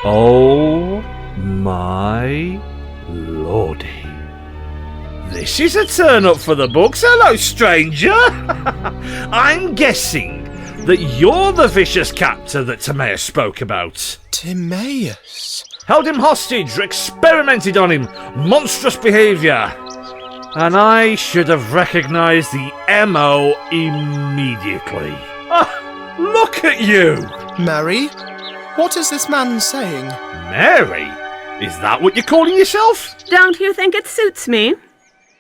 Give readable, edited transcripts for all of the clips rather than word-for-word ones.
Oh my lordy. This is a turn up for the books. Hello, stranger. I'm guessing that you're the vicious captor that Timaeus spoke about. Timaeus? Held him hostage, experimented on him, monstrous behaviour. And I should have recognised the MO immediately. Ah, look at you! Mary? What is this man saying? Mary? Is that what you're calling yourself? Don't you think it suits me?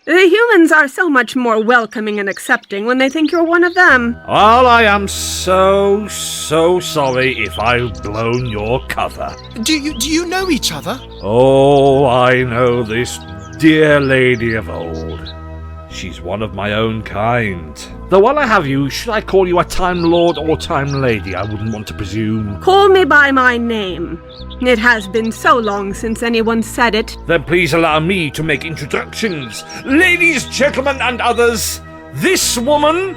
The humans are so much more welcoming and accepting when they think you're one of them. Well, I am so sorry if I've blown your cover. Do you know each other? Oh, I know this dear lady of old. She's one of my own kind. Though while I have you, should I call you a Time Lord or Time Lady? I wouldn't want to presume. Call me by my name. It has been so long since anyone said it. Then please allow me to make introductions. Ladies, gentlemen, and others, this woman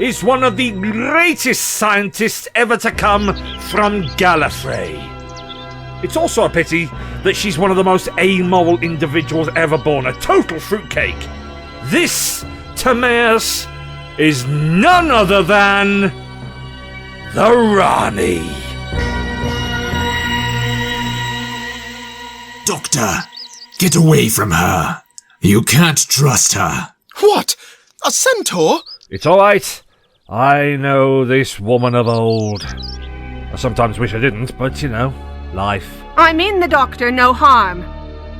is one of the greatest scientists ever to come from Gallifrey. It's also a pity that she's one of the most amoral individuals ever born, a total fruitcake. This, Timaeus, is none other than the Rani. Doctor, get away from her. You can't trust her. What? A centaur? It's all right. I know this woman of old. I sometimes wish I didn't, but you know, life. I mean the doctor no harm.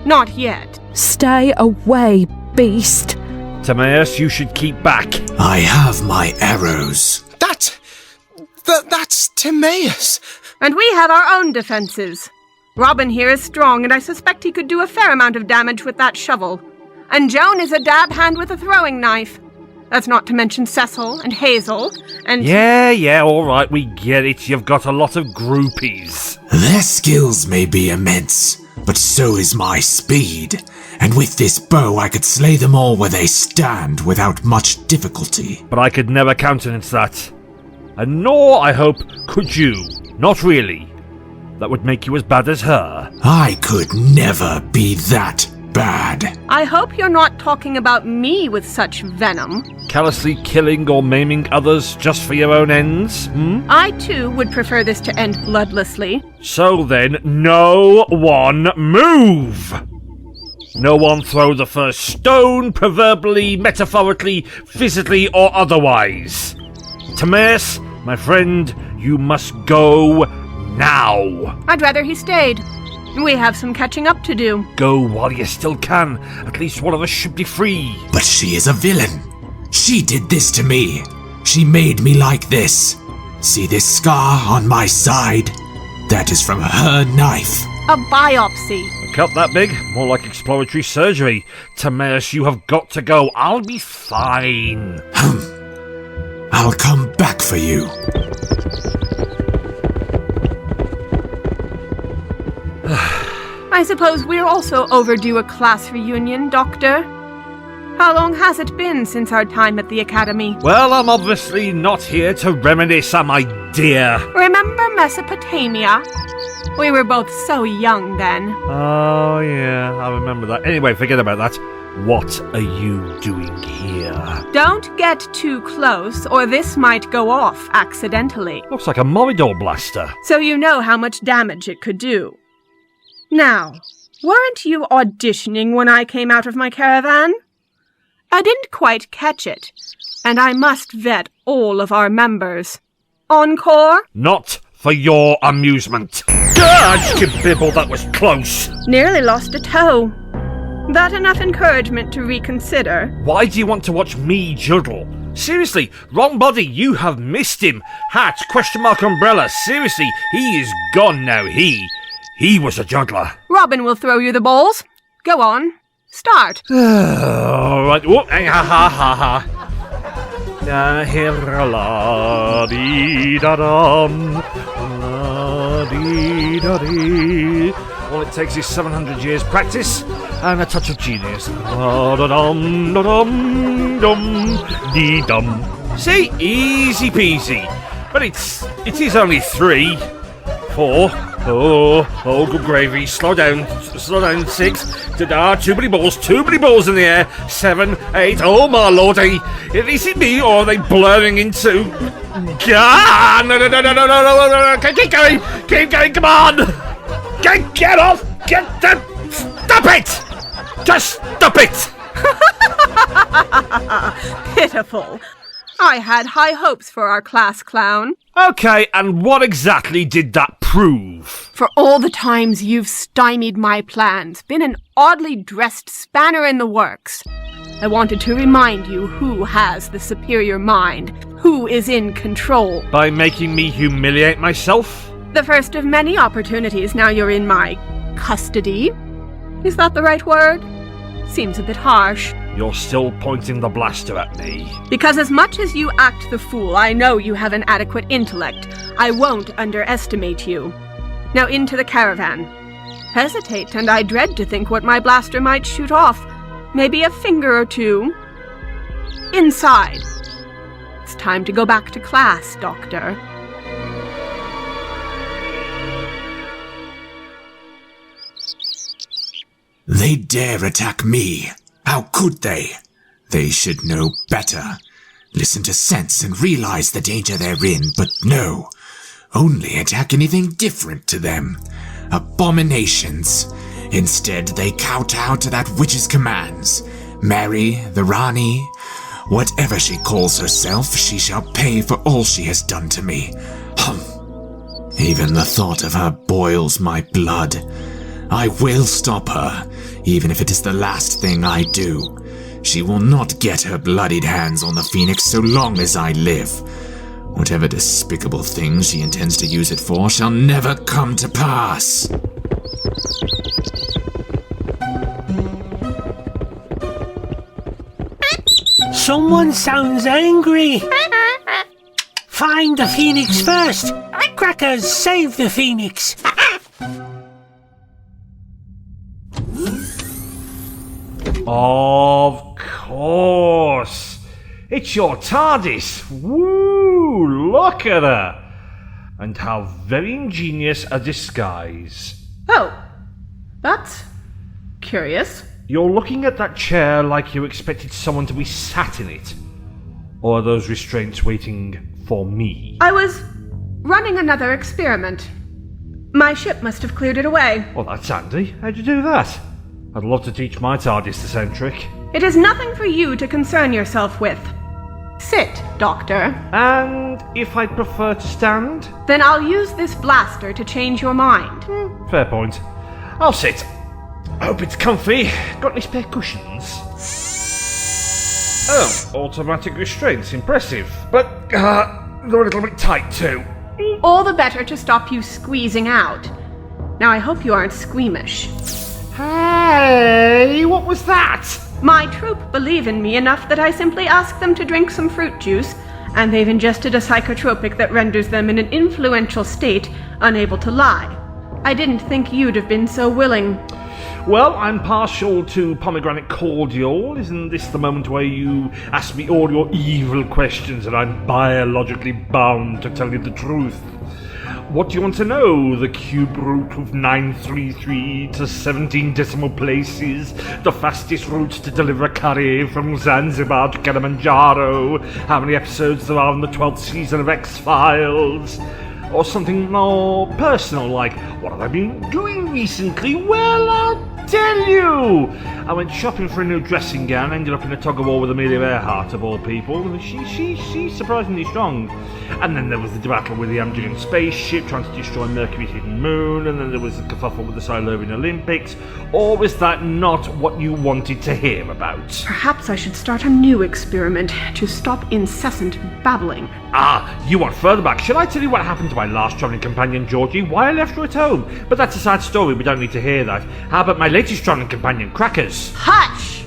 Not yet. Stay away, beast. Timaeus, you should keep back. I have my arrows. That's Timaeus. And we have our own defenses. Robin here is strong, and I suspect he could do a fair amount of damage with that shovel. And Joan is a dab hand with a throwing knife. That's not to mention Cecil and Hazel and... Yeah, all right, we get it. You've got a lot of groupies. Their skills may be immense, but so is my speed. And with this bow, I could slay them all where they stand without much difficulty. But I could never countenance that. And nor, I hope, could you. Not really. That would make you as bad as her. I could never be that bad. I hope you're not talking about me with such venom. Callously killing or maiming others just for your own ends, I, too, would prefer this to end bloodlessly. So then, no one move! No one throw the first stone, proverbially, metaphorically, physically, or otherwise. Timaeus, my friend, you must go now. I'd rather he stayed. We have some catching up to do. Go while you still can. At least one of us should be free. But she is a villain. She did this to me. She made me like this. See this scar on my side? That is from her knife. A biopsy. A cut that big? More like exploratory surgery. Timaeus, you have got to go. I'll be fine. I'll come back for you. I suppose we're also overdue a class reunion, Doctor. How long has it been since our time at the Academy? Well, I'm obviously not here to reminisce, am I, dear? Remember Mesopotamia? We were both so young then. Oh, yeah, I remember that. Anyway, forget about that. What are you doing here? Don't get too close, or this might go off accidentally. Looks like a Moridor blaster. So you know how much damage it could do. Now, weren't you auditioning when I came out of my caravan? I didn't quite catch it, and I must vet all of our members. Encore? Not for your amusement. God, Skibibble, that was close. Nearly lost a toe. That enough encouragement to reconsider? Why do you want to watch me juggle? Seriously, wrong body, you have missed him. Hat, question mark, umbrella. Seriously, he is gone now, He was a juggler. Robin will throw you the balls. Go on. Start. All right. Whoop. Ha. La dee da dum. La dee da dee. All it takes is 700 years practice and a touch of genius. Da dum da dum dum dee dum. See, easy peasy. But it is only 3. 4. Oh, good gravy. Slow down. 6. Too many balls in the air. 7, 8. Oh, my lordy. Is it me, or are they blurring into... No. Keep going, come on. Get off. Stop it. Just stop it. Pitiful. I had high hopes for our class clown. Okay, and what exactly did that prove? For all the times you've stymied my plans, been an oddly dressed spanner in the works. I wanted to remind you who has the superior mind, who is in control. By making me humiliate myself? The first of many opportunities now you're in my custody. Is that the right word? Seems a bit harsh. You're still pointing the blaster at me. Because as much as you act the fool, I know you have an adequate intellect. I won't underestimate you. Now into the caravan. Hesitate, and I dread to think what my blaster might shoot off. Maybe a finger or two. Inside. It's time to go back to class, Doctor. They dare attack me. How could they? They should know better. Listen to sense and realize the danger they're in, but no. Only attack anything different to them. Abominations. Instead, they kowtow to that witch's commands. Mary, the Rani, whatever she calls herself, she shall pay for all she has done to me. Even the thought of her boils my blood. I will stop her, even if it is the last thing I do. She will not get her bloodied hands on the Phoenix so long as I live. Whatever despicable thing she intends to use it for shall never come to pass. Someone sounds angry. Find the Phoenix first. Crackers, save the Phoenix. Of course. It's your TARDIS. Woo! Look at her. And how very ingenious a disguise. Oh, that's curious. You're looking at that chair like you expected someone to be sat in it. Or are those restraints waiting for me? I was running another experiment. My ship must have cleared it away. Well, that's handy. How'd you do that? I'd love to teach my TARDIS the same trick. It is nothing for you to concern yourself with. Sit, Doctor. And if I'd prefer to stand? Then I'll use this blaster to change your mind. Fair point. I'll sit. Hope it's comfy. Got any spare cushions? Oh, automatic restraints. Impressive. But, they're a little bit tight too. All the better to stop you squeezing out. Now I hope you aren't squeamish. Hey, what was that? My troupe believe in me enough that I simply ask them to drink some fruit juice, and they've ingested a psychotropic that renders them in an influential state, unable to lie. I didn't think you'd have been so willing. Well, I'm partial to pomegranate cordial. Isn't this the moment where you ask me all your evil questions and I'm biologically bound to tell you the truth? What do you want to know? The cube root of 933 to 17 decimal places? The fastest route to deliver a curry from Zanzibar to Kilimanjaro? How many episodes there are in the 12th season of X-Files? Or something more personal, like, what have I been doing recently? Well, I'll tell you! I went shopping for a new dressing gown, ended up in a tug-of-war with Amelia Earhart, of all people. She's surprisingly strong. And then there was the battle with the Amgen spaceship, trying to destroy Mercury's hidden moon, and then there was the kerfuffle with the Silovian Olympics. Or was that not what you wanted to hear about? Perhaps I should start a new experiment to stop incessant babbling. Ah, you want further back. Shall I tell you what happened to my last travelling companion, Georgie? Why I left her at home? But that's a sad story, we don't need to hear that. How about my latest travelling companion, Crackers? Hush!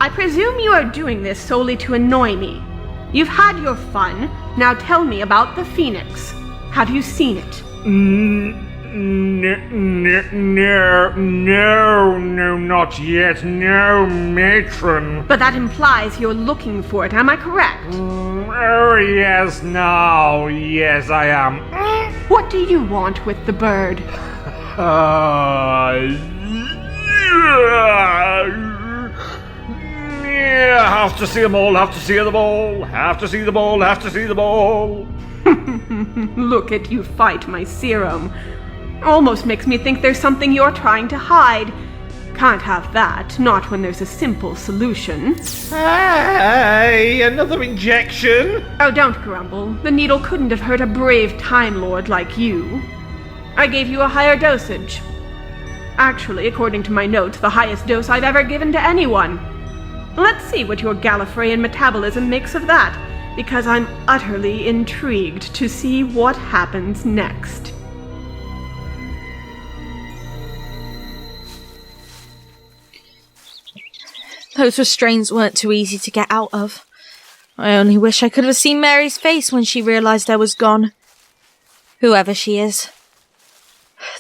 I presume you are doing this solely to annoy me. You've had your fun. Now tell me about the Phoenix. Have you seen it? No, not yet. No, matron. But that implies you're looking for it, am I correct? Oh, yes, no. Yes, I am. What do you want with the bird? Have to see them all, have to see them all, have to see them all, have to see them all. Look at you fight my serum. Almost makes me think there's something you're trying to hide. Can't have that, not when there's a simple solution. Hey, another injection? Oh, don't grumble. The needle couldn't have hurt a brave Time Lord like you. I gave you a higher dosage. Actually, according to my notes, the highest dose I've ever given to anyone. Let's see what your Gallifreyan metabolism makes of that, because I'm utterly intrigued to see what happens next. Those restraints weren't too easy to get out of. I only wish I could have seen Mary's face when she realised I was gone. Whoever she is.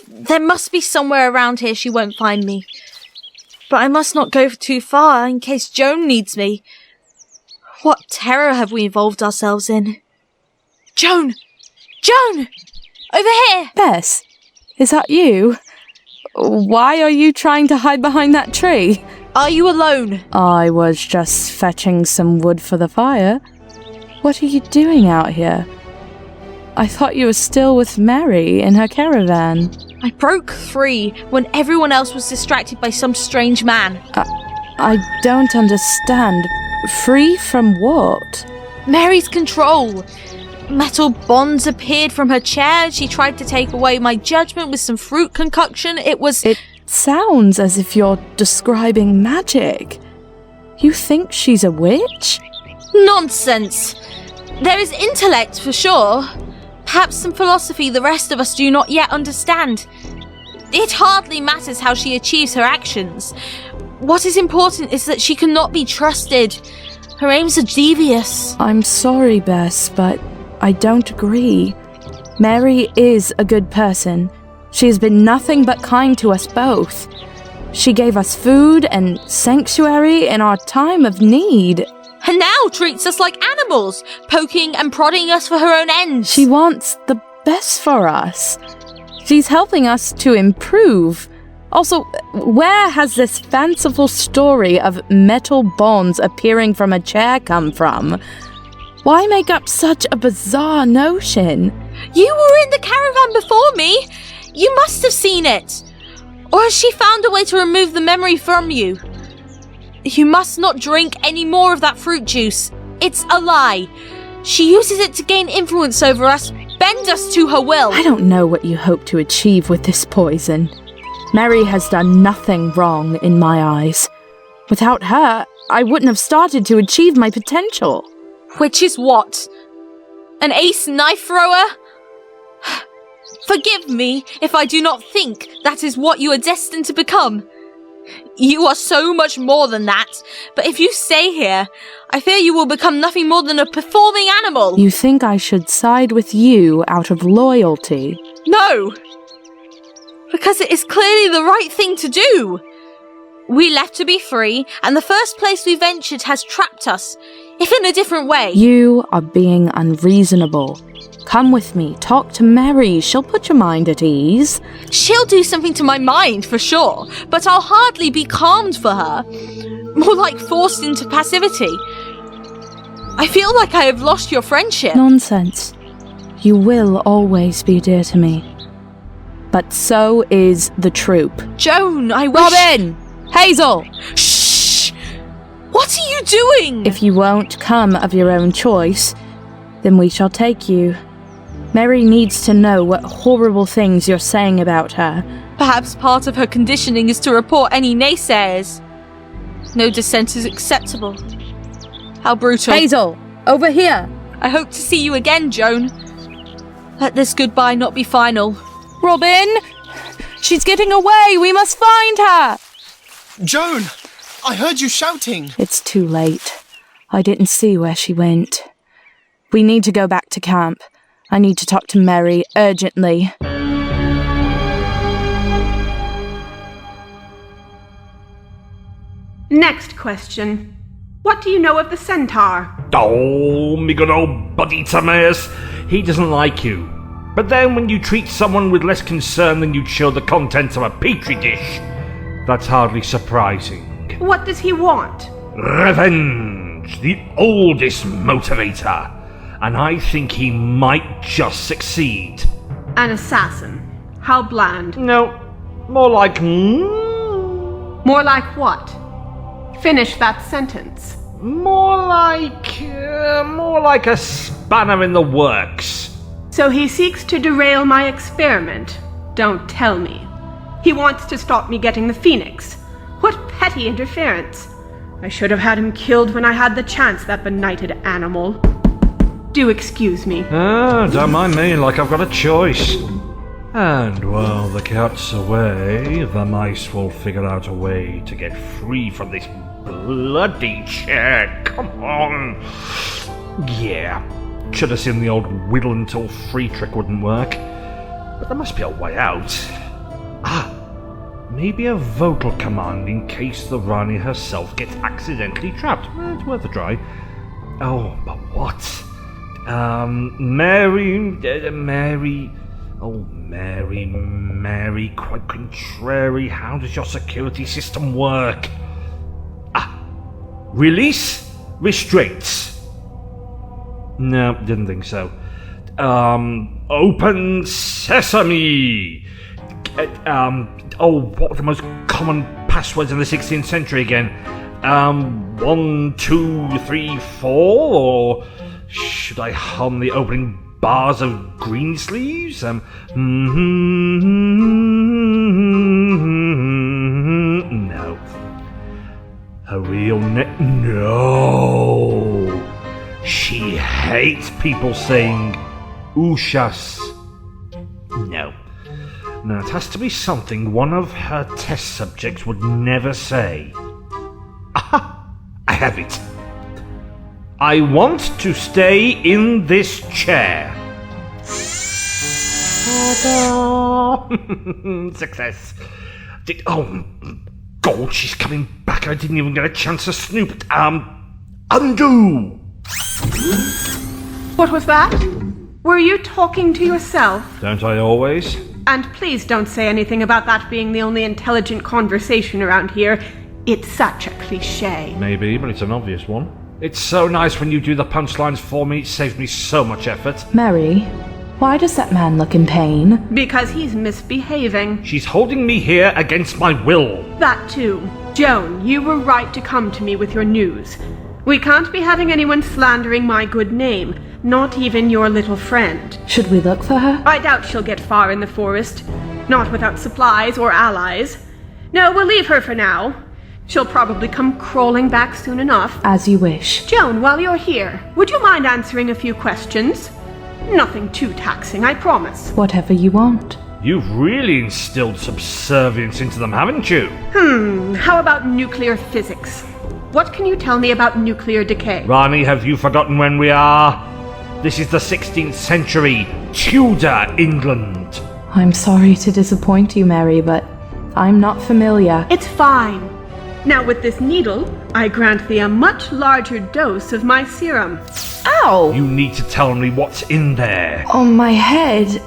There must be somewhere around here she won't find me. But I must not go too far in case Joan needs me. What terror have we involved ourselves in? Joan! Joan! Over here! Bess, is that you? Why are you trying to hide behind that tree? Are you alone? I was just fetching some wood for the fire. What are you doing out here? I thought you were still with Mary in her caravan. I broke free when everyone else was distracted by some strange man. I don't understand. Free from what? Mary's control. Metal bonds appeared from her chair and she tried to take away my judgment with some fruit concoction. It sounds as if you're describing magic. You think she's a witch? Nonsense. There is intellect for sure. Perhaps some philosophy the rest of us do not yet understand. It hardly matters how she achieves her actions. What is important is that she cannot be trusted. Her aims are devious. I'm sorry, Bess, but I don't agree. Mary is a good person. She has been nothing but kind to us both. She gave us food and sanctuary in our time of need. And now treats us like animals, poking and prodding us for her own ends. She wants the best for us. She's helping us to improve. Also, where has this fanciful story of metal bonds appearing from a chair come from? Why make up such a bizarre notion? You were in the caravan before me. You must have seen it. Or has she found a way to remove the memory from you? You must not drink any more of that fruit juice. It's a lie. She uses it to gain influence over us, bend us to her will. I don't know what you hope to achieve with this poison. Mary has done nothing wrong in my eyes. Without her, I wouldn't have started to achieve my potential. Which is what? An ace knife thrower? Forgive me if I do not think that is what you are destined to become. You are so much more than that, but if you stay here, I fear you will become nothing more than a performing animal. You think I should side with you out of loyalty? No! Because it is clearly the right thing to do. We left to be free, and the first place we ventured has trapped us, if in a different way. You are being unreasonable. Come with me, talk to Mary, she'll put your mind at ease. She'll do something to my mind, for sure, but I'll hardly be calmed for her. More like forced into passivity. I feel like I have lost your friendship. Nonsense. You will always be dear to me. But so is the troupe. Joan, I wish... Robin! Hazel! Shh! What are you doing? If you won't come of your own choice, then we shall take you. Mary needs to know what horrible things you're saying about her. Perhaps part of her conditioning is to report any naysayers. No dissent is acceptable. How brutal. Hazel! Over here! I hope to see you again, Joan. Let this goodbye not be final. Robin! She's getting away! We must find her! Joan! I heard you shouting! It's too late. I didn't see where she went. We need to go back to camp. I need to talk to Mary urgently. Next question. What do you know of the centaur? Oh, me good old buddy Timaeus. He doesn't like you. But then when you treat someone with less concern than you'd show the contents of a petri dish, that's hardly surprising. What does he want? Revenge, the oldest motivator. And I think he might just succeed. An assassin. How bland. No, more like... More like what? Finish that sentence. More like a spanner in the works. So he seeks to derail my experiment. Don't tell me. He wants to stop me getting the Phoenix. What petty interference. I should have had him killed when I had the chance, that benighted animal. Do excuse me. Don't mind me, like I've got a choice. And while the cat's away, the mice will figure out a way to get free from this bloody chair. Come on. Yeah, should have seen the old whittle until free trick wouldn't work. But there must be a way out. Maybe a vocal command in case the Rani herself gets accidentally trapped. It's worth a try. Oh, but what? Mary, quite contrary, how does your security system work? Release restraints. No, didn't think so. Open sesame. What were the most common passwords in the 16th century again? 1, 2, 3, 4? Or should I hum the opening bars of Greensleeves? No. Her real name? No. She hates people saying Ushas. No. Now, it has to be something one of her test subjects would never say. Aha! I have it. I want to stay in this chair. Success. God, she's coming back. I didn't even get a chance to snoop. Undo! What was that? Were you talking to yourself? Don't I always? And please don't say anything about that being the only intelligent conversation around here. It's such a cliché. Maybe, but it's an obvious one. It's so nice when you do the punchlines for me. It saves me so much effort. Mary, why does that man look in pain? Because he's misbehaving. She's holding me here against my will. That too. Joan, you were right to come to me with your news. We can't be having anyone slandering my good name. Not even your little friend. Should we look for her? I doubt she'll get far in the forest. Not without supplies or allies. No, we'll leave her for now. She'll probably come crawling back soon enough. As you wish. Joan, while you're here, would you mind answering a few questions? Nothing too taxing, I promise. Whatever you want. You've really instilled subservience into them, haven't you? How about nuclear physics? What can you tell me about nuclear decay? Rani, have you forgotten when we are? This is the 16th century, Tudor England. I'm sorry to disappoint you, Mary, but I'm not familiar. It's fine. Now with this needle, I grant thee a much larger dose of my serum. Ow! You need to tell me what's in there. On my head.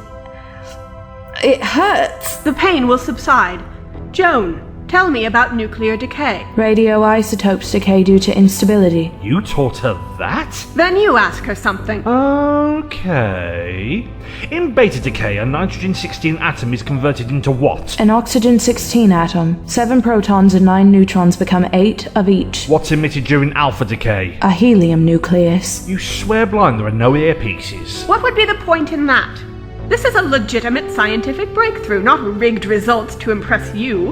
It hurts. The pain will subside. Joan, tell me about nuclear decay. Radioisotopes decay due to instability. You taught her that? Then you ask her something. Okay. In beta decay, a nitrogen-16 atom is converted into what? An oxygen-16 atom. 7 protons and 9 neutrons become 8 of each. What's emitted during alpha decay? A helium nucleus. You swear blind there are no earpieces. What would be the point in that? This is a legitimate scientific breakthrough, not rigged results to impress you.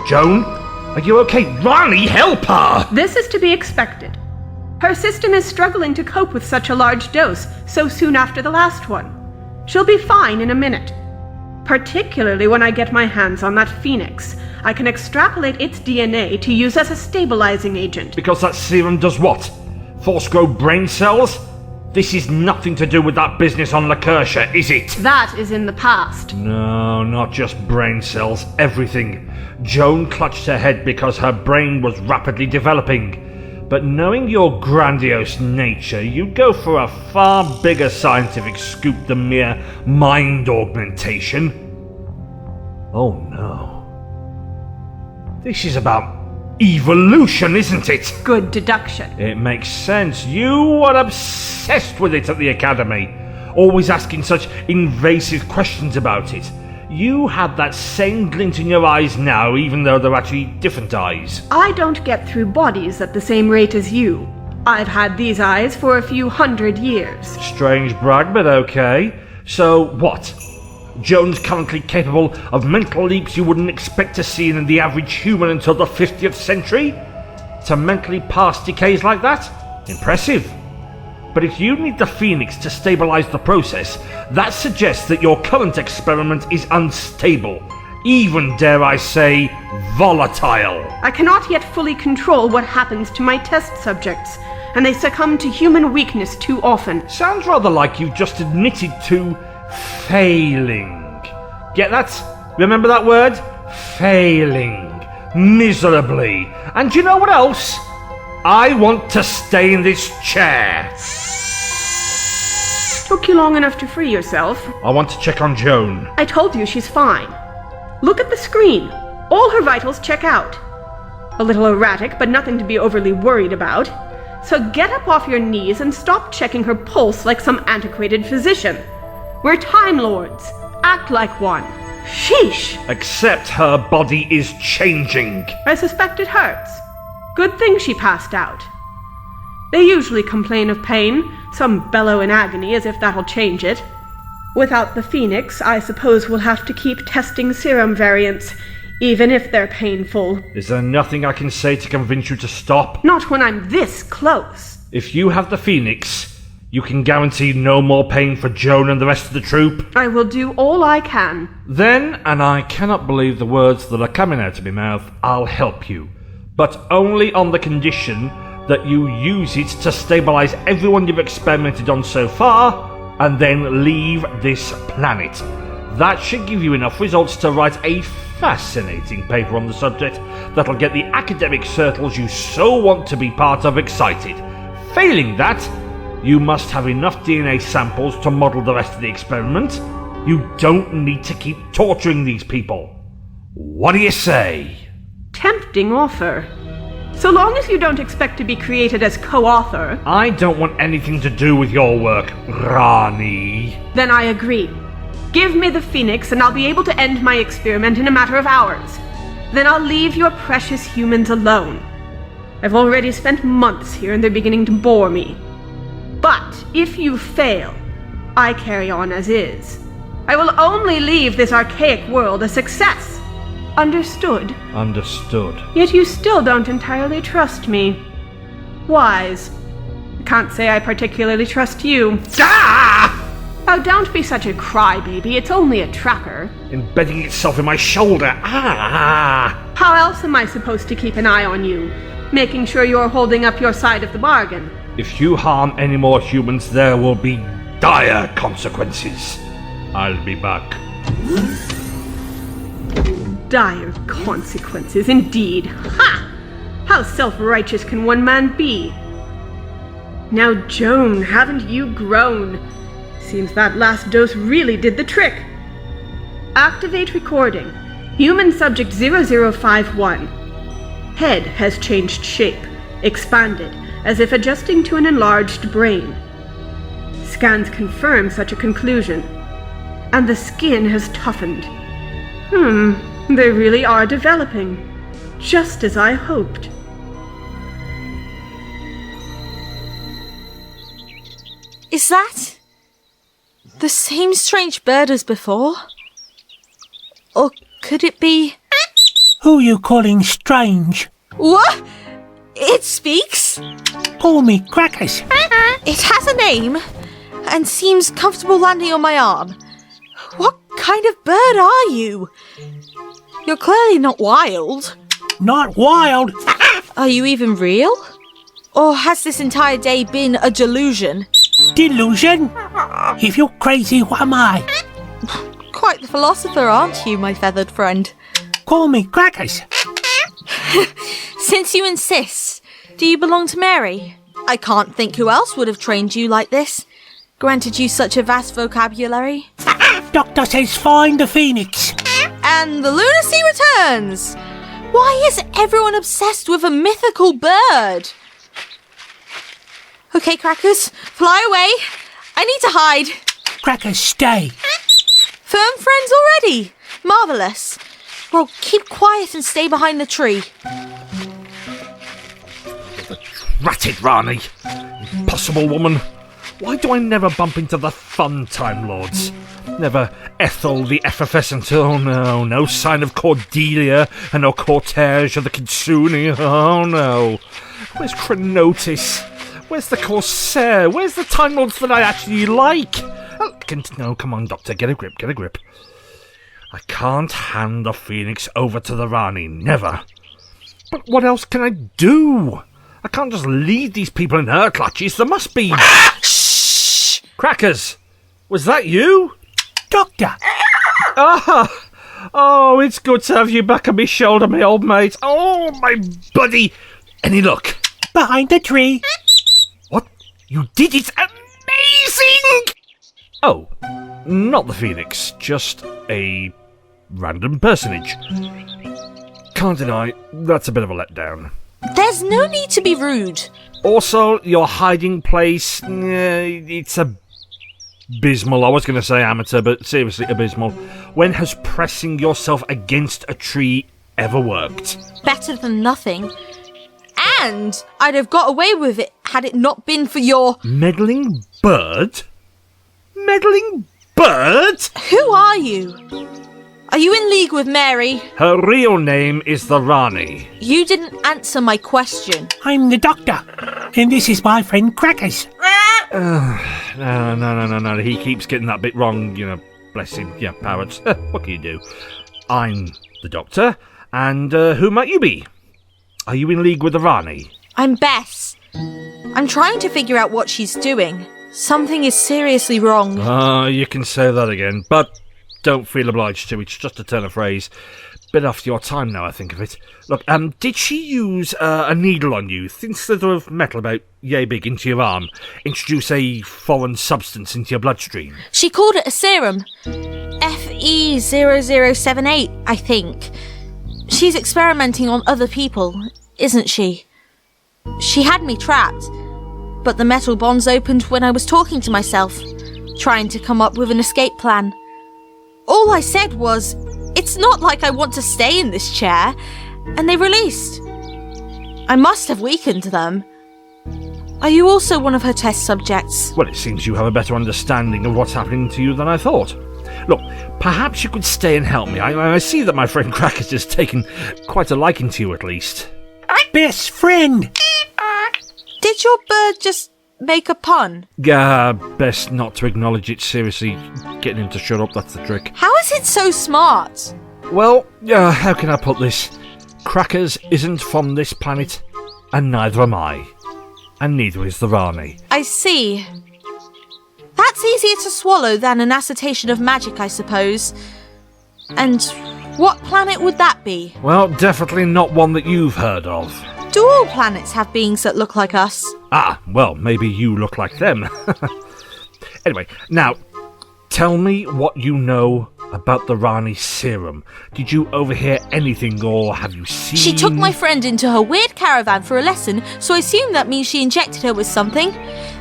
Joan, are you okay? Rani, help her! This is to be expected. Her system is struggling to cope with such a large dose so soon after the last one. She'll be fine in a minute. Particularly when I get my hands on that Phoenix. I can extrapolate its DNA to use as a stabilizing agent. Because that serum does what? Force grow brain cells? This is nothing to do with that business on Lacertia, is it? That is in the past. No, not just brain cells, everything. Joan clutched her head because her brain was rapidly developing. but knowing your grandiose nature, you'd go for a far bigger scientific scoop than mere mind augmentation. Oh no. This is about evolution, isn't it? Good deduction. It makes sense. You were obsessed with it at the Academy, always asking such invasive questions about it. You had that same glint in your eyes now, even though they're actually different eyes. I don't get through bodies at the same rate as you. I've had these eyes for a few 100 years. Strange brag, but okay. So, what? Joan's currently capable of mental leaps you wouldn't expect to see in the average human until the 50th century? To mentally pass decays like that? Impressive. But if you need the Phoenix to stabilize the process, that suggests that your current experiment is unstable. Even, dare I say, volatile. I cannot yet fully control what happens to my test subjects, and they succumb to human weakness too often. Sounds rather like you've just admitted to failing. Get that? Remember that word? Failing. Miserably. And do you know what else? I want to stay in this chair. Took you long enough to free yourself. I want to check on Joan. I told you she's fine. Look at the screen. All her vitals check out. A little erratic, but nothing to be overly worried about. So get up off your knees and stop checking her pulse like some antiquated physician. We're Time Lords. Act like one. Sheesh! Except her body is changing. I suspect it hurts. Good thing she passed out. They usually complain of pain, some bellow in agony as if that'll change it. Without the Phoenix, I suppose we'll have to keep testing serum variants, even if they're painful. Is there nothing I can say to convince you to stop? Not when I'm this close. If you have the Phoenix, you can guarantee no more pain for Joan and the rest of the troupe. I will do all I can. Then, and I cannot believe the words that are coming out of my mouth, I'll help you. But only on the condition that you use it to stabilize everyone you've experimented on so far, and then leave this planet. That should give you enough results to write a fascinating paper on the subject that'll get the academic circles you so want to be part of excited. Failing that, you must have enough DNA samples to model the rest of the experiment. You don't need to keep torturing these people. What do you say? Tempting offer. So long as you don't expect to be created as co-author. I don't want anything to do with your work, Rani. Then I agree. Give me the Phoenix and I'll be able to end my experiment in a matter of hours. Then I'll leave your precious humans alone. I've already spent months here and they're beginning to bore me. But if you fail, I carry on as is. I will only leave this archaic world a success. Understood? Understood. Yet you still don't entirely trust me. Wise. I can't say I particularly trust you. Ah! Oh, don't be such a crybaby. It's only a tracker. Embedding itself in my shoulder. Ah! How else am I supposed to keep an eye on you? Making sure you're holding up your side of the bargain. If you harm any more humans, there will be dire consequences. I'll be back. Dire consequences, indeed. Ha! How self-righteous can one man be? Now, Joan, haven't you grown? Seems that last dose really did the trick. Activate recording. Human subject 0051. Head has changed shape, expanded, as if adjusting to an enlarged brain. Scans confirm such a conclusion. And the skin has toughened. They really are developing, just as I hoped. Is that the same strange bird as before? Or could it be... Who you calling strange? What? It speaks? Call me Crackers. It has a name and seems comfortable landing on my arm. What kind of bird are you? You're clearly not wild. Not wild. Are you even real? Or has this entire day been a delusion? Delusion? If you're crazy, what am I? Quite the philosopher, aren't you, my feathered friend? Call me Crackers. Since you insist, Do you belong to Mary? I can't think who else would have trained you like this. Granted you such a vast vocabulary. Doctor says find the phoenix. And the lunacy returns. Why is everyone obsessed with a mythical bird? Okay, Crackers, fly away. I need to hide. Crackers, stay. Firm friends already. Marvellous. Well, keep quiet and stay behind the tree. Ratted Rani! Impossible woman! Why do I never bump into the fun Time Lords? Never Ethel the effervescent, oh no, no sign of Cordelia and no cortege of the Kitsune, oh no. Where's Chronotis? Where's the Corsair? Where's the Time Lords that I actually like? Oh, no, come on, Doctor, get a grip, get a grip. I can't hand the Phoenix over to the Rani, never. But what else can I do? I can't just leave these people in her clutches. There must be... Shh! Crackers! Was that you? Doctor! Oh, it's good to have you back on my shoulder, my old mate. Oh, my buddy! Any luck? Behind the tree. What? You did it? Amazing! Oh, not the Phoenix. Just a random personage. Can't deny, that's a bit of a letdown. There's no need to be rude. Also, your hiding place, it's abysmal. I was going to say amateur, but seriously abysmal. When has pressing yourself against a tree ever worked? Better than nothing. And I'd have got away with it had it not been for your... Meddling bird? Meddling bird? Who are you? Are you in league with Mary? Her real name is the Rani. You didn't answer my question. I'm the doctor, and this is my friend Crackers. No. He keeps getting that bit wrong, you know. Bless him. Yeah, parrots. What can you do? I'm the doctor, and who might you be? Are you in league with the Rani? I'm Bess. I'm trying to figure out what she's doing. Something is seriously wrong. You can say that again, but don't feel obliged to. It's just a turn of phrase. Bit after your time now, I think of it. Look, did she use a needle on you? Thin slither of metal about yay big into your arm? Introduce a foreign substance into your bloodstream? She called it a serum. FE0078, I think. She's experimenting on other people, isn't she? She had me trapped, but the metal bonds opened when I was talking to myself, trying to come up with an escape plan. All I said was, it's not like I want to stay in this chair, and they released. I must have weakened them. Are you also one of her test subjects? Well, it seems you have a better understanding of what's happening to you than I thought. Look, perhaps you could stay and help me. I see that my friend Crackers has taken quite a liking to you, at least. Best friend! Did your bird just make a pun? Best not to acknowledge it. Seriously, getting him to shut up, that's the trick. How is it so smart? Well, how can I put this? Crackers isn't from this planet, and neither am I. And neither is the Rani. I see. That's easier to swallow than an assertion of magic, I suppose. And what planet would that be? Well, definitely not one that you've heard of. Do all planets have beings that look like us? Well, maybe you look like them. Anyway, now, tell me what you know about the Rani serum. Did you overhear anything, or have you seen... She took my friend into her weird caravan for a lesson, so I assume that means she injected her with something.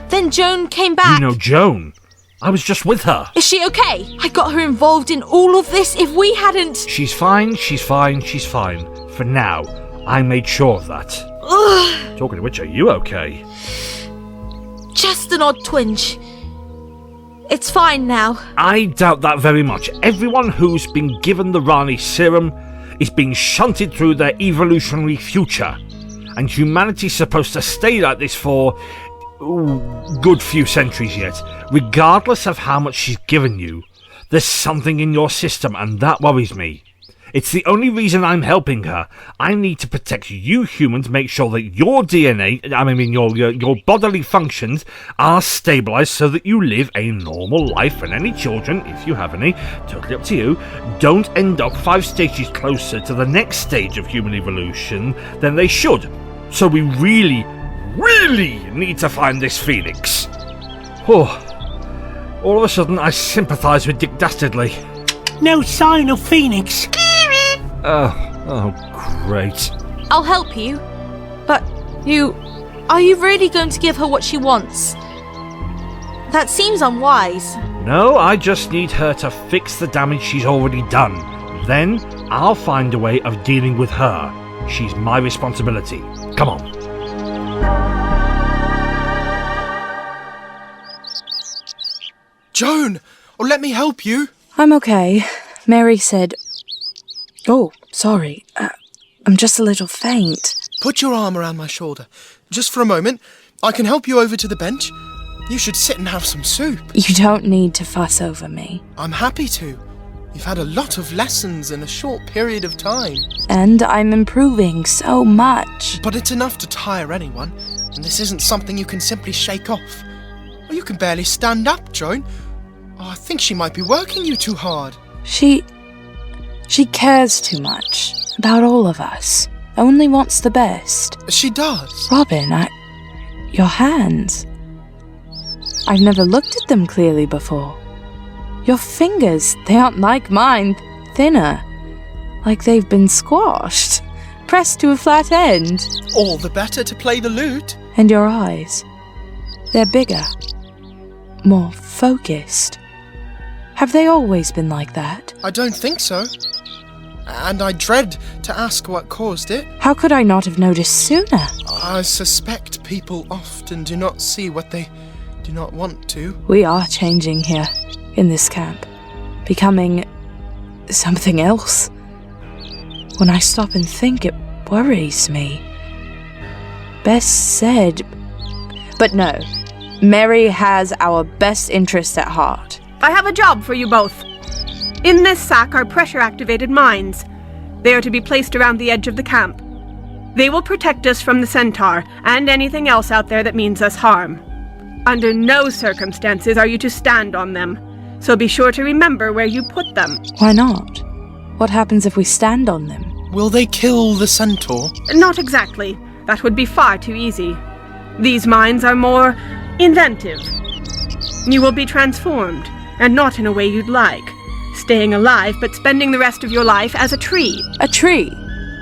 Then Joan came back. You know Joan? I was just with her. Is she okay? I got her involved in all of this. If we hadn't... She's fine. For now. I made sure of that. Ugh. Talking of which, are you okay? Just an odd twinge. It's fine now. I doubt that very much. Everyone who's been given the Rani serum is being shunted through their evolutionary future. And humanity's supposed to stay like this for... good few centuries yet. Regardless of how much she's given you, there's something in your system, and that worries me. It's the only reason I'm helping her. I need to protect you humans, make sure that your DNA, your bodily functions are stabilised so that you live a normal life, and any children, if you have any, totally up to you, don't end up 5 stages closer to the next stage of human evolution than they should. So we really need to find this phoenix. Oh, all of a sudden I sympathise with Dick Dastardly. No sign of Phoenix. Oh, great. I'll help you. But are you really going to give her what she wants? That seems unwise. No, I just need her to fix the damage she's already done. Then I'll find a way of dealing with her. She's my responsibility. Come on. Joan, let me help you. I'm okay. Mary said... Oh, sorry. I'm just a little faint. Put your arm around my shoulder. Just for a moment. I can help you over to the bench. You should sit and have some soup. You don't need to fuss over me. I'm happy to. You've had a lot of lessons in a short period of time. And I'm improving so much. But it's enough to tire anyone, and this isn't something you can simply shake off. Oh, you can barely stand up, Joan. Oh, I think she might be working you too hard. She cares too much about all of us. Only wants the best. She does. Robin, your hands. I've never looked at them clearly before. Your fingers, they aren't like mine, thinner. Like they've been squashed, pressed to a flat end. All the better to play the lute. And your eyes, they're bigger, more focused. Have they always been like that? I don't think so. And I dread to ask what caused it. How could I not have noticed sooner? I suspect people often do not see what they do not want to. We are changing here, in this camp. Becoming something else. When I stop and think, it worries me. Bess said... But no, Mary has our best interests at heart. I have a job for you both. In this sack are pressure-activated mines. They are to be placed around the edge of the camp. They will protect us from the centaur and anything else out there that means us harm. Under no circumstances are you to stand on them, so be sure to remember where you put them. Why not? What happens if we stand on them? Will they kill the centaur? Not exactly. That would be far too easy. These mines are more inventive. You will be transformed, and not in a way you'd like. Staying alive, but spending the rest of your life as a tree. A tree?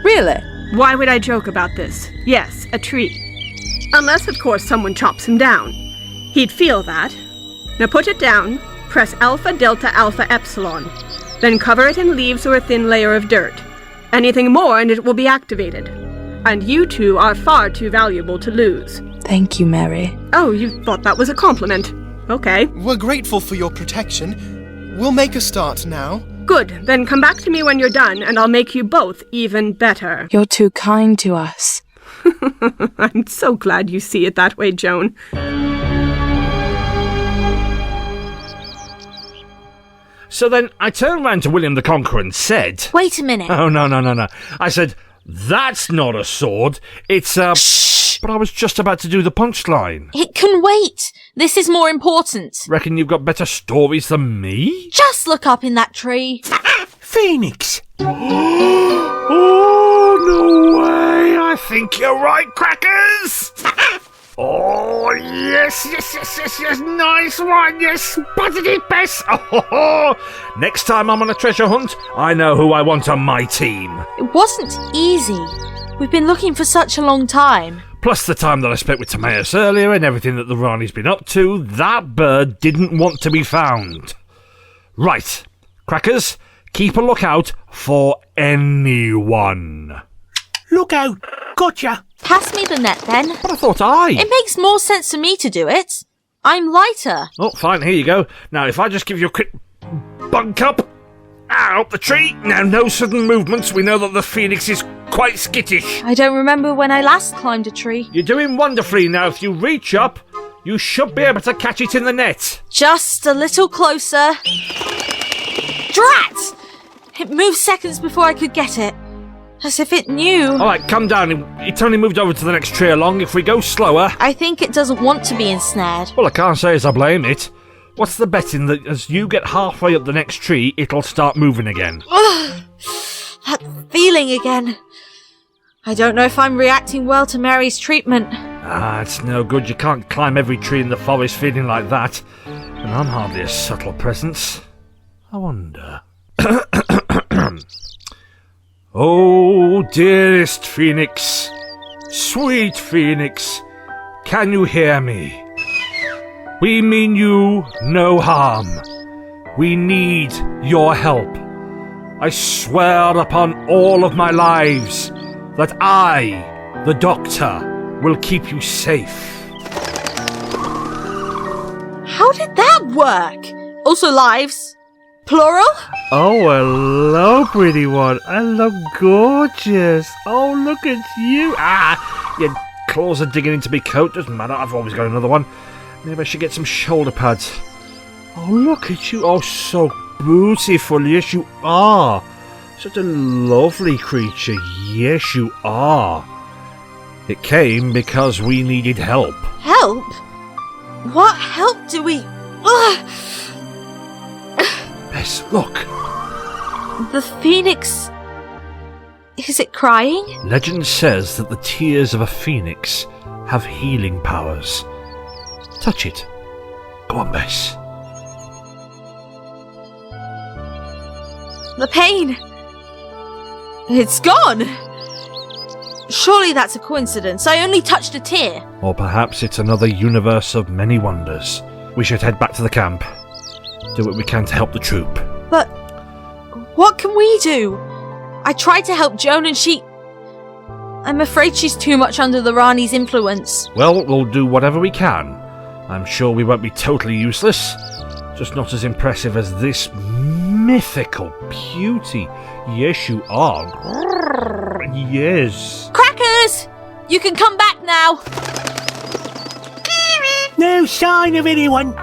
Really? Why would I joke about this? Yes, a tree. Unless, of course, someone chops him down. He'd feel that. Now put it down, press Alpha, Delta, Alpha, Epsilon. Then cover it in leaves or a thin layer of dirt. Anything more and it will be activated. And you two are far too valuable to lose. Thank you, Mary. Oh, you thought that was a compliment. Okay. We're grateful for your protection. We'll make a start now. Good. Then come back to me when you're done, and I'll make you both even better. You're too kind to us. I'm so glad you see it that way, Joan. So then I turned round to William the Conqueror and said... Wait a minute. Oh, no. I said, that's not a sword, it's a... Shh! But I was just about to do the punchline. It can wait. This is more important. Reckon you've got better stories than me? Just look up in that tree. Phoenix. Oh, no way! I think you're right, Crackers! Oh, yes, nice one, yes, spotted it, Bess! Oh, next time I'm on a treasure hunt, I know who I want on my team. It wasn't easy. We've been looking for such a long time. Plus the time that I spent with Timaeus earlier and everything that the Rani's been up to, that bird didn't want to be found. Right, Crackers, keep a lookout for anyone. Look out. Gotcha. Pass me the net, then. But I thought It makes more sense for me to do it. I'm lighter. Oh, fine, here you go. Now, if I just give you a quick bunk up, up the tree. Now, no sudden movements. We know that the phoenix is quite skittish. I don't remember when I last climbed a tree. You're doing wonderfully now. If you reach up, you should be able to catch it in the net. Just a little closer. Drat! It moved seconds before I could get it. As if it knew. All right, come down. It's only moved over to the next tree along. If we go slower... I think it doesn't want to be ensnared. Well, I can't say as I blame it. What's the betting that as you get halfway up the next tree, it'll start moving again? Ugh, that feeling again. I don't know if I'm reacting well to Mary's treatment. It's no good. You can't climb every tree in the forest feeling like that. And I'm hardly a subtle presence. I wonder. Oh, dearest Phoenix, sweet Phoenix, can you hear me? We mean you no harm. We need your help. I swear upon all of my lives that I, the Doctor, will keep you safe. How did that work? Also lives? Plural? Oh, hello, pretty one. Hello, gorgeous. Oh, look at you. Your claws are digging into my coat. Doesn't matter, I've always got another one. Maybe I should get some shoulder pads. Oh, look at you. Oh, so beautiful. Yes, you are. Such a lovely creature. Yes, you are. It came because we needed help. Help? What help do we... Ugh! Bess, look. The phoenix... Is it crying? Legend says that the tears of a phoenix have healing powers. Touch it. Go on, Bess. The pain... It's gone! Surely that's a coincidence. I only touched a tear. Or perhaps it's another universe of many wonders. We should head back to the camp. Do what we can to help the troop. But what can we do? I tried to help Joan and she... I'm afraid she's too much under the Rani's influence. Well, we'll do whatever we can. I'm sure we won't be totally useless. Just not as impressive as this mythical beauty. Yes, you are. Grrr, yes. Crackers! You can come back now. No sign of anyone.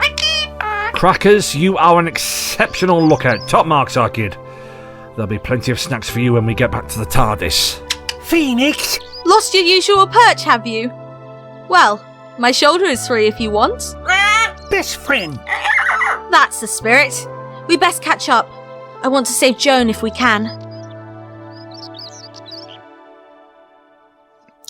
Crackers, you are an exceptional lookout. Top marks, our kid. There'll be plenty of snacks for you when we get back to the TARDIS. Phoenix? Lost your usual perch, have you? Well, my shoulder is free if you want. Best friend. That's the spirit. We best catch up. I want to save Joan if we can.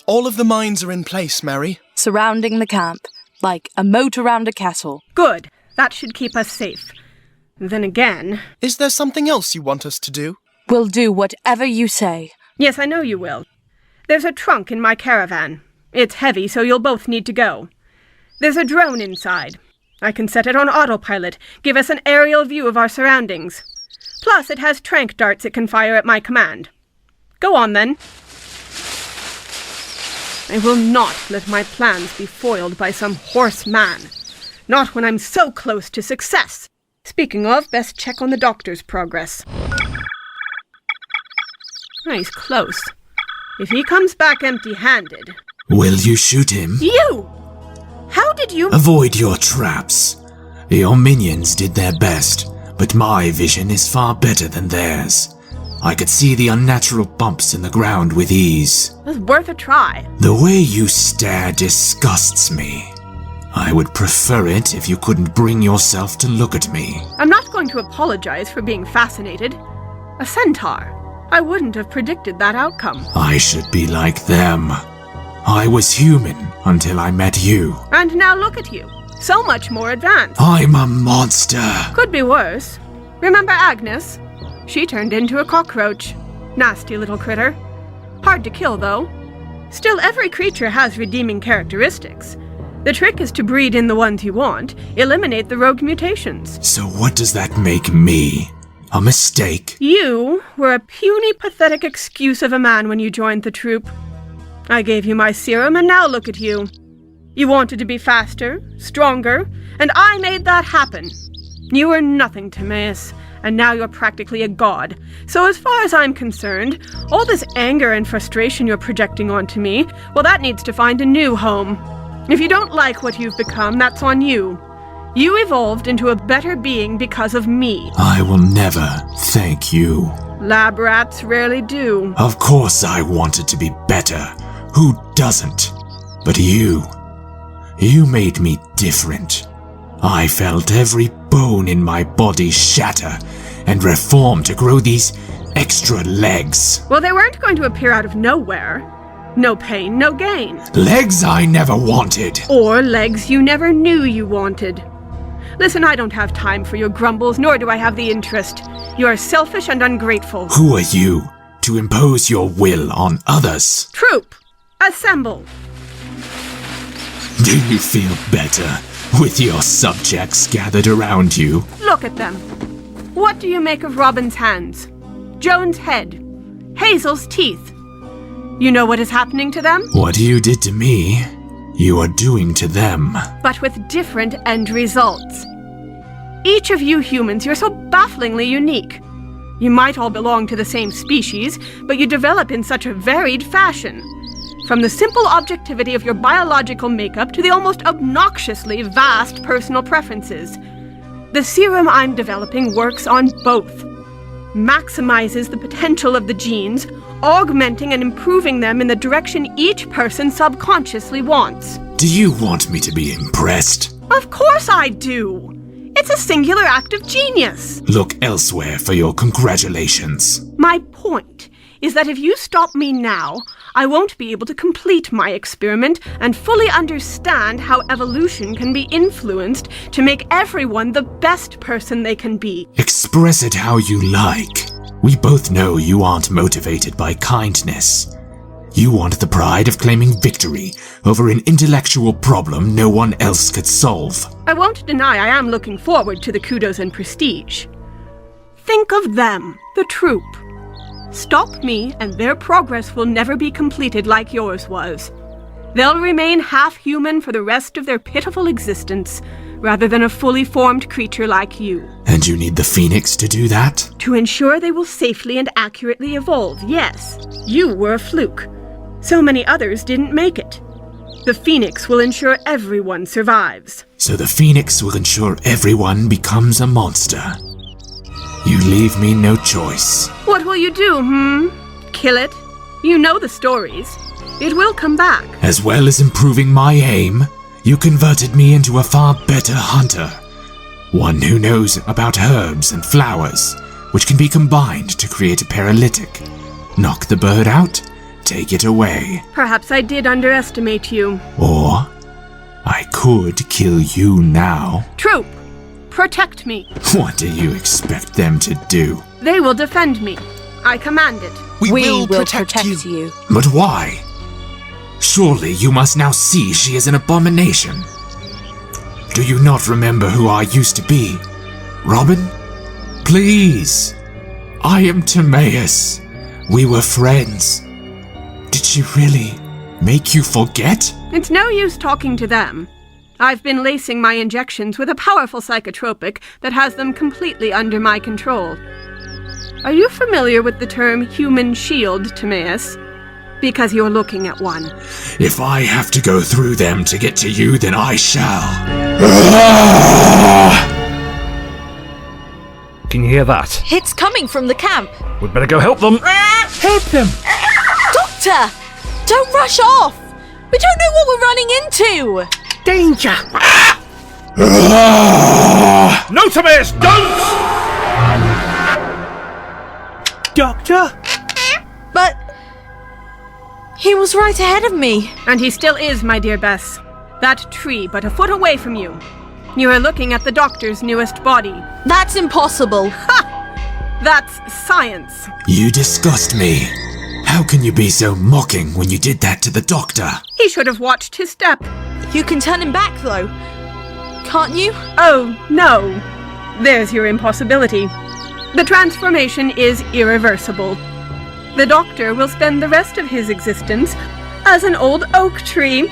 All of the mines are in place, Mary. Surrounding the camp, like a moat around a castle. Good. That should keep us safe. Then again... Is there something else you want us to do? We'll do whatever you say. Yes, I know you will. There's a trunk in my caravan. It's heavy, so you'll both need to go. There's a drone inside. I can set it on autopilot, give us an aerial view of our surroundings. Plus, it has tranq darts it can fire at my command. Go on, then. I will not let my plans be foiled by some horse man. Not when I'm so close to success. Speaking of, best check on the doctor's progress. He's close. If he comes back empty-handed... Will you shoot him? You! How did you... Avoid your traps. Your minions did their best, but my vision is far better than theirs. I could see the unnatural bumps in the ground with ease. It was worth a try. The way you stare disgusts me. I would prefer it if you couldn't bring yourself to look at me. I'm not going to apologize for being fascinated. A centaur. I wouldn't have predicted that outcome. I should be like them. I was human until I met you. And now look at you. So much more advanced. I'm a monster. Could be worse. Remember Agnes? She turned into a cockroach. Nasty little critter. Hard to kill, though. Still, every creature has redeeming characteristics. The trick is to breed in the ones you want, eliminate the rogue mutations. So what does that make me? A mistake? You were a puny, pathetic excuse of a man when you joined the troupe. I gave you my serum, and now look at you. You wanted to be faster, stronger, and I made that happen. You were nothing, Timaeus, and now you're practically a god. So as far as I'm concerned, all this anger and frustration you're projecting onto me, well, that needs to find a new home. If you don't like what you've become, that's on you. You evolved into a better being because of me. I will never thank you. Lab rats rarely do. Of course I wanted to be better. Who doesn't? But you made me different. I felt every bone in my body shatter and reform to grow these extra legs. Well, they weren't going to appear out of nowhere. No pain, no gain. Legs I never wanted. Or legs you never knew you wanted. Listen, I don't have time for your grumbles, nor do I have the interest. You are selfish and ungrateful. Who are you to impose your will on others? Troupe, assemble. Do you feel better with your subjects gathered around you? Look at them. What do you make of Robin's hands? Joan's head? Hazel's teeth? You know what is happening to them? What you did to me, you are doing to them. But with different end results. Each of you humans, you're so bafflingly unique. You might all belong to the same species, but you develop in such a varied fashion. From the simple objectivity of your biological makeup to the almost obnoxiously vast personal preferences. The serum I'm developing works on both. Maximizes the potential of the genes, augmenting and improving them in the direction each person subconsciously wants. Do you want me to be impressed? Of course I do! It's a singular act of genius! Look elsewhere for your congratulations. My point is that if you stop me now, I won't be able to complete my experiment and fully understand how evolution can be influenced to make everyone the best person they can be. Express it how you like. We both know you aren't motivated by kindness. You want the pride of claiming victory over an intellectual problem no one else could solve. I won't deny I am looking forward to the kudos and prestige. Think of them, the troupe. Stop me, and their progress will never be completed like yours was. They'll remain half-human for the rest of their pitiful existence, rather than a fully formed creature like you. And you need the Phoenix to do that? To ensure they will safely and accurately evolve, yes. You were a fluke. So many others didn't make it. The Phoenix will ensure everyone survives. So the Phoenix will ensure everyone becomes a monster. You leave me no choice. What will you do, Kill it? You know the stories. It will come back. As well as improving my aim, you converted me into a far better hunter. One who knows about herbs and flowers, which can be combined to create a paralytic. Knock the bird out, take it away. Perhaps I did underestimate you. Or I could kill you now. Troupe, protect me. What do you expect them to do? They will defend me. I command it. We will protect you. But why? Surely you must now see she is an abomination. Do you not remember who I used to be? Robin? Please. I am Timaeus. We were friends. Did she really make you forget? It's no use talking to them. I've been lacing my injections with a powerful psychotropic that has them completely under my control. Are you familiar with the term human shield, Timaeus? Because you're looking at one. If I have to go through them to get to you, then I shall. Can you hear that? It's coming from the camp. We'd better go help them. Help them! Doctor! Don't rush off! We don't know what we're running into! Danger! No, Timaeus, don't! Doctor? But he was right ahead of me. And he still is, my dear Bess. That tree but a foot away from you. You are looking at the doctor's newest body. That's impossible. Ha! That's science. You disgust me. How can you be so mocking when you did that to the doctor? He should have watched his step. You can turn him back, though. Can't you? Oh, no. There's your impossibility. The transformation is irreversible. The doctor will spend the rest of his existence as an old oak tree.